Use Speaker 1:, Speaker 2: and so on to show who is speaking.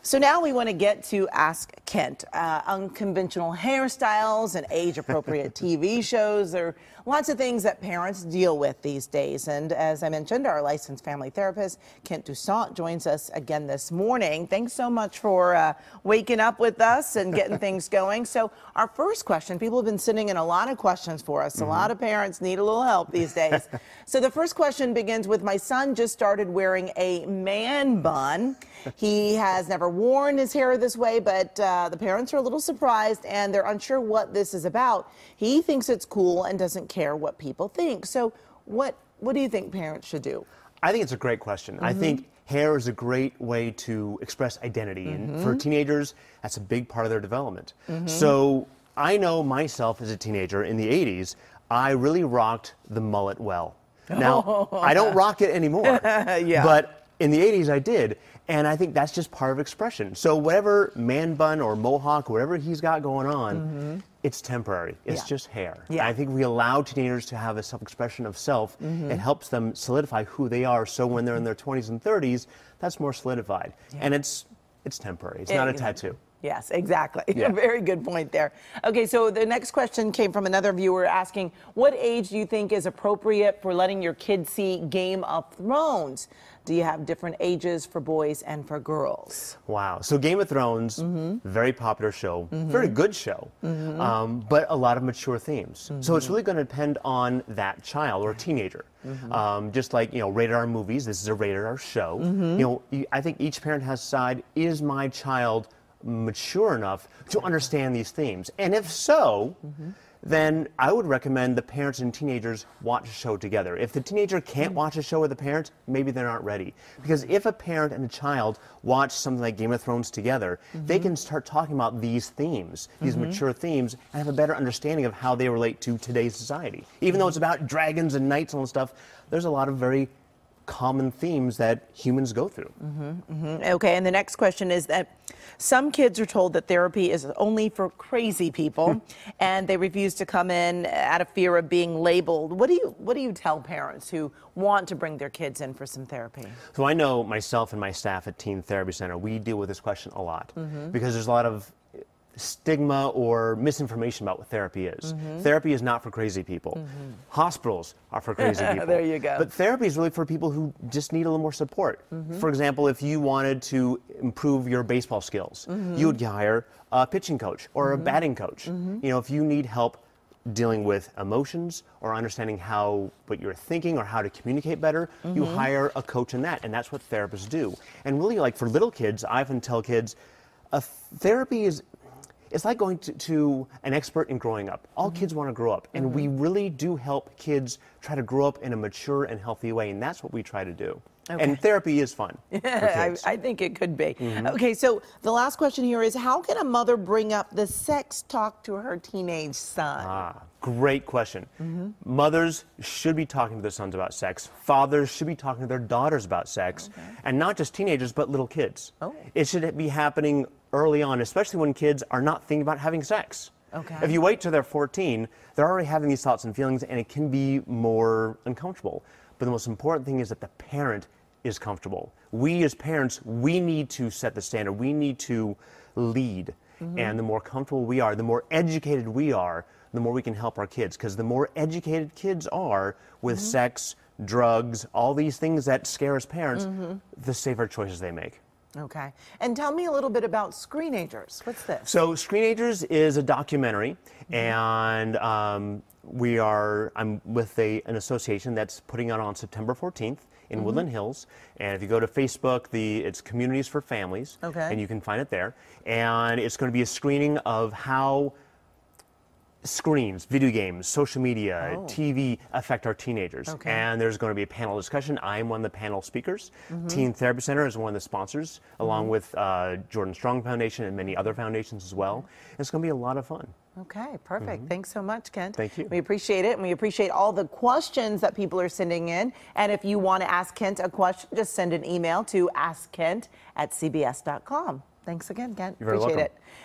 Speaker 1: So now we want to get to Ask Kent. Unconventional hairstyles and age-appropriate TV shows. There are lots of things that parents deal with these days. And as I mentioned, our licensed family therapist, Kent Toussaint, joins us again this morning. Thanks so much for waking up with us and getting things going. So our first question, people have been sending in a lot of questions for us. A lot of parents need a little help these days. So the first question begins with, my son just started wearing a man bun. He has never worn his hair this way, but the parents are a little surprised and they're unsure what this is about. He thinks it's cool and doesn't care what people think. So what do you think parents should do?
Speaker 2: I think it's a great question. I think hair is a great way to express identity, and for teenagers, that's a big part of their development. So I know myself as a teenager in the 80s, I really rocked the mullet well. Now, I don't rock it anymore, but in the 80s I did. And I think that's just part of expression. So whatever man bun or mohawk, whatever he's got going on, it's temporary. It's just hair. I think we allow teenagers to have a self-expression of self. It helps them solidify who they are. So when they're in their 20s and 30s, that's more solidified. And it's temporary. It's not a tattoo.
Speaker 1: Yes, exactly. Very good point there. Okay, so the next question came from another viewer asking, what age do you think is appropriate for letting your kids see Game of Thrones? Do you have different ages for boys and for girls?
Speaker 2: Wow. So Game of Thrones, very popular show, very good show, but a lot of mature themes. So it's really going to depend on that child or teenager. Just like, rated R movies, this is a rated R show. I think each parent has to decide, is my child mature enough to understand these themes? And if so, then I would recommend the parents and teenagers watch a show together. If the teenager can't watch a show with the parent, maybe they're not ready. Because if a parent and a child watch something like Game of Thrones together, they can start talking about these themes, these mature themes, and have a better understanding of how they relate to today's society. Even though it's about dragons and knights and all this stuff, there's a lot of very common themes that humans go through.
Speaker 1: Okay, and the next question is that some kids are told that therapy is only for crazy people and they refuse to come in out of fear of being labeled. What do you tell parents who want to bring their kids in for some therapy?
Speaker 2: So I know myself and my staff at Teen Therapy Center, we deal with this question a lot because there's a lot of stigma or misinformation about what therapy is. Therapy is not for crazy people. Hospitals are for crazy people.
Speaker 1: There you go.
Speaker 2: But therapy is really for people who just need a little more support. For example, if you wanted to improve your baseball skills, you would hire a pitching coach or a batting coach. If you need help dealing with emotions or understanding what you're thinking or how to communicate better, you hire a coach in that, and that's what therapists do. And really, like for little kids, I often tell kids, therapy is, it's like going to an expert in growing up. All kids want to grow up, and we really do help kids try to grow up in a mature and healthy way, and that's what we try to do. And therapy is fun for kids.
Speaker 1: I think it could be. Okay, so the last question here is, how can a mother bring up the sex talk to her teenage son?
Speaker 2: Great question. Mothers should be talking to their sons about sex. Fathers should be talking to their daughters about sex. And not just teenagers, but little kids. It should be happening early on, especially when kids are not thinking about having sex. If you wait till they're 14, they're already having these thoughts and feelings, and it can be more uncomfortable. But the most important thing is that the parent is comfortable. We as parents, we need to set the standard. We need to lead. And the more comfortable we are, the more educated we are, the more we can help our kids. Because the more educated kids are with sex, drugs, all these things that scare us parents, the safer choices they make.
Speaker 1: Okay. And tell me a little bit about Screenagers. What's this?
Speaker 2: So Screenagers is a documentary, and I'm with an association that's putting it on September 14th in Woodland Hills. And if you go to Facebook, it's Communities for Families, and you can find it there. And it's going to be a screening of how screens, video games, social media, TV affect our teenagers. And there's going to be a panel discussion. I'm one of the panel speakers. Teen Therapy Center is one of the sponsors, along with Jordan Strong Foundation and many other foundations as well. It's going to be a lot of fun.
Speaker 1: Okay, perfect. Thanks so much, Kent.
Speaker 2: Thank you.
Speaker 1: We appreciate it, and we appreciate all the questions that people are sending in. And if you want to ask Kent a question, just send an email to askkent@cbs.com. Thanks again, Kent.
Speaker 2: You're very
Speaker 1: appreciate
Speaker 2: welcome.
Speaker 1: it.